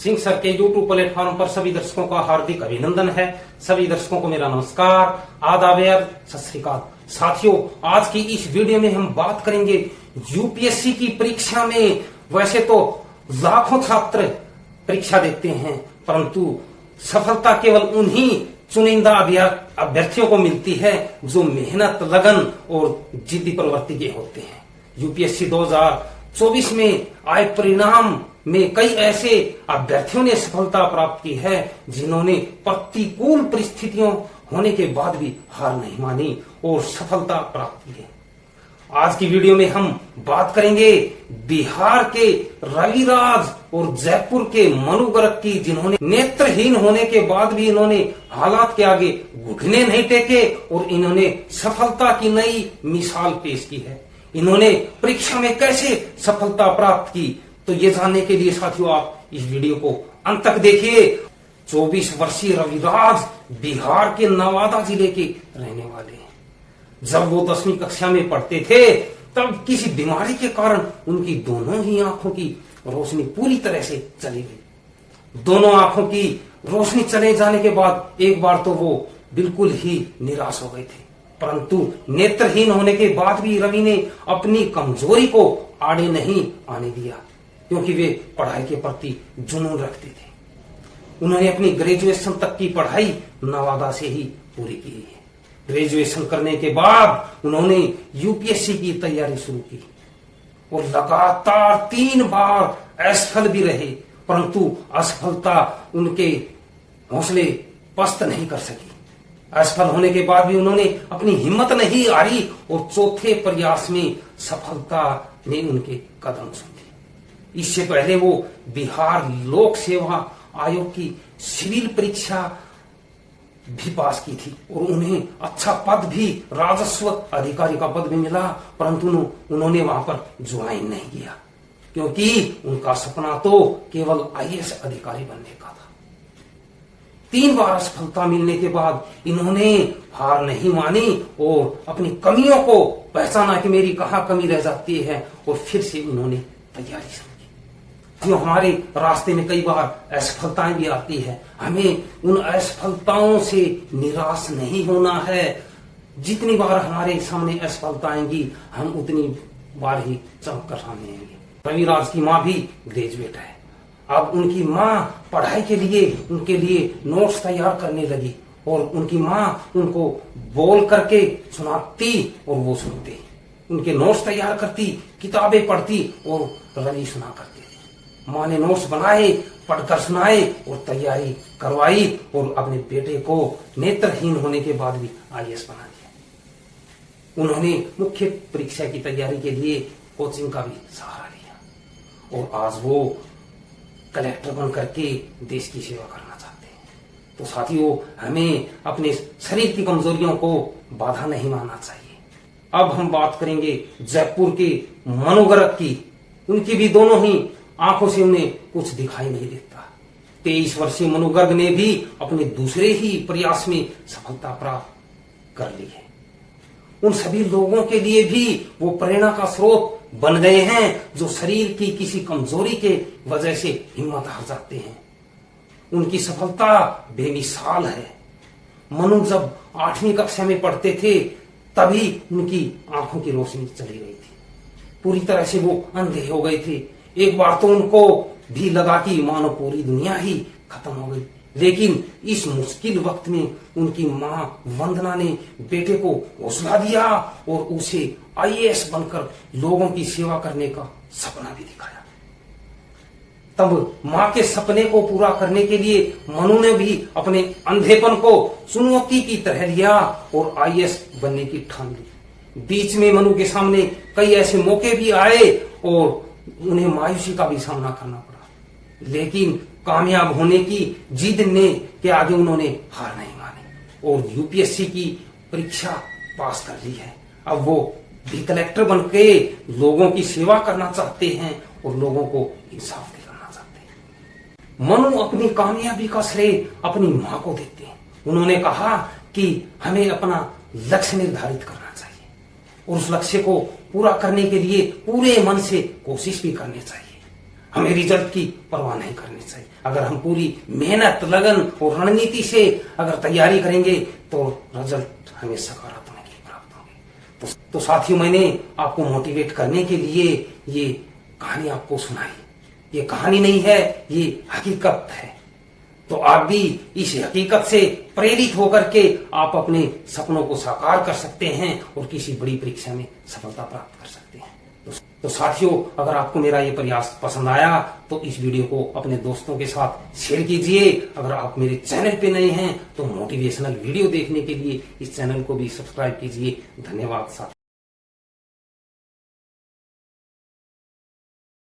Singh sir के YouTube platform पर सभी दर्शकों का हार्दिक अभिनंदन है। सभी दर्शकों को मेरा नमस्कार, आदाब, सत श्री अकाल। साथियों, आज की इस वीडियो में हम बात करेंगे यूपीएससी की परीक्षा में। वैसे तो लाखों छात्र परीक्षा देते हैं, परंतु सफलता केवल उन्हीं चुनिंदा अभ्यर्थियों को मिलती है जो मेहनत, लगन और जिद्दी प्रवृत्ति के होते हैं। यूपीएससी 2024 में आए परिणाम में कई ऐसे अभ्यर्थियों ने सफलता प्राप्त की है जिन्होंने प्रतिकूल परिस्थितियों होने के बाद भी हार नहीं मानी और सफलता प्राप्त की है। आज की वीडियो में हम बात करेंगे बिहार के रविराज और जयपुर के मनु गर्ग की, जिन्होंने नेत्रहीन होने के बाद भी इन्होंने हालात के आगे घुटने नहीं टेके और इन्होंने सफलता की नई मिसाल पेश की है। इन्होंने परीक्षा में कैसे सफलता प्राप्त की, तो ये जानने के लिए साथियों आप इस वीडियो को अंत तक देखिए। 24 वर्षीय रविराज बिहार के नवादा जिले के रहने वाले हैं। जब वो 10वीं कक्षा में पढ़ते थे तब किसी बीमारी के कारण उनकी दोनों ही आंखों की रोशनी पूरी तरह से चली गई। दोनों आंखों की रोशनी चले जाने के बाद एक बार तो वो बिल्कुल ही निराश हो गए थे, परंतु नेत्रहीन होने के बाद भी रवि ने अपनी कमजोरी को आड़े नहीं आने दिया, क्योंकि वे पढ़ाई के प्रति जुनून रखते थे। उन्होंने अपनी ग्रेजुएशन तक की पढ़ाई नवादा से ही पूरी की है। ग्रेजुएशन करने के बाद उन्होंने यूपीएससी की तैयारी शुरू की और लगातार 3 बार असफल भी रहे, परंतु असफलता उनके हौसले पस्त नहीं कर सकी। असफल होने के बाद भी उन्होंने अपनी हिम्मत नहीं हारी और चौथे प्रयास में सफलता ने उनके कदम चूमे। इससे पहले वो बिहार लोक सेवा आयोग की सिविल परीक्षा भी पास की थी और उन्हें अच्छा पद भी, राजस्व अधिकारी का पद भी मिला, परंतु उन्होंने वहां पर ज्वाइन नहीं किया, क्योंकि उनका सपना तो केवल आईएएस अधिकारी बनने का था। 3 बार असफलता मिलने के बाद इन्होंने हार नहीं मानी और अपनी कमियों को पहचाना कि मेरी कहाँ कमी रह जाती है, और फिर से उन्होंने तैयारी शुरू की। जो हमारे रास्ते में कई बार असफलताएं भी आती है, हमें उन असफलताओं से निराश नहीं होना है। जितनी बार हमारे सामने असफलता आएंगी हम उतनी बार ही चमक कर सामने आएंगे। रविराज की माँ भी ग्रेजुएट है। अब उनकी माँ पढ़ाई के लिए उनके लिए नोट्स तैयार करने लगी और उनकी माँ उनको बोल करके सुनाती और वो सुनते। उनके नोट्स तैयार करती, किताबें पढ़ती और रवि सुना करते। माँ ने नोट्स बनाए, पढ़कर सुनाए और तैयारी करवाई और अपने बेटे को नेत्रहीन होने के बाद भी आईएएस बना दिया। उन्होंने मुख्य परीक्षा की तैयारी के लिए कोचिंग का भी सहारा लिया और आज वो कलेक्टर बन करके देश की सेवा करना चाहते हैं। तो साथियों, हमें अपने शरीर की कमजोरियों को बाधा नहीं मानना चाहिए। अब हम बात करेंगे जयपुर के मनु गर्ग की। उनकी भी दोनों ही आंखों से उन्हें कुछ दिखाई नहीं देता। 23 वर्षीय मनु गर्ग ने भी अपने दूसरे ही प्रयास में सफलता प्राप्त कर ली है। उन सभी लोगों के लिए भी वो प्रेरणा का स्रोत बन गए हैं जो शरीर की किसी कमजोरी के वजह से हिम्मत हार जाते हैं। उनकी सफलता बेमिसाल है। मनु जब 8वीं कक्षा में पढ़ते थे तभी उनकी आंखों की रोशनी चली गई थी। पूरी तरह से वो अंधे हो गए थे। एक बार तो उनको भी लगा कि मानो पूरी दुनिया ही खत्म हो गई, लेकिन इस मुश्किल वक्त में उनकी माँ वंदना ने बेटे को हौसला दिया और उसे आईएएस बनकर लोगों की सेवा करने का सपना भी दिखाया। तब माँ के सपने को पूरा करने के लिए मनु ने भी अपने अंधेपन को चुनौती की तरह लिया और आईएएस बनने की ठान ली। बीच में मनु के सामने कई ऐसे मौके भी आए और उन्हें मायूसी का भी सामना करना पड़ा, लेकिन कामयाब होने की जिद ने के आगे उन्होंने हार नहीं मानी और यूपीएससी की परीक्षा पास कर ली है। अब वो भी कलेक्टर बनके लोगों की सेवा करना चाहते हैं और लोगों को इंसाफ दिलाना चाहते हैं। मनु अपनी कामयाबी का श्रेय अपनी माँ को देते हैं। उन्होंने कहा कि हमें अपना लक्ष्य निर्धारित करना चाहिए और उस लक्ष्य को पूरा करने के लिए पूरे मन से कोशिश भी करनी चाहिए। हमें रिजल्ट की परवाह नहीं करनी चाहिए। अगर हम पूरी मेहनत, लगन और रणनीति से अगर तैयारी करेंगे तो रिजल्ट हमें सकारात्मक ही प्राप्त होंगे। तो साथियों, मैंने आपको मोटिवेट करने के लिए ये कहानी आपको सुनाई। ये कहानी नहीं है, ये हकीकत है। तो आप भी इस हकीकत से प्रेरित होकर के आप अपने सपनों को साकार कर सकते हैं और किसी बड़ी परीक्षा में सफलता प्राप्त कर सकते हैं। तो साथियों, अगर आपको मेरा ये प्रयास पसंद आया तो इस वीडियो को अपने दोस्तों के साथ शेयर कीजिए। अगर आप मेरे चैनल पे नए हैं तो मोटिवेशनल वीडियो देखने के लिए इस चैनल को भी सब्सक्राइब कीजिए। धन्यवाद साथियों।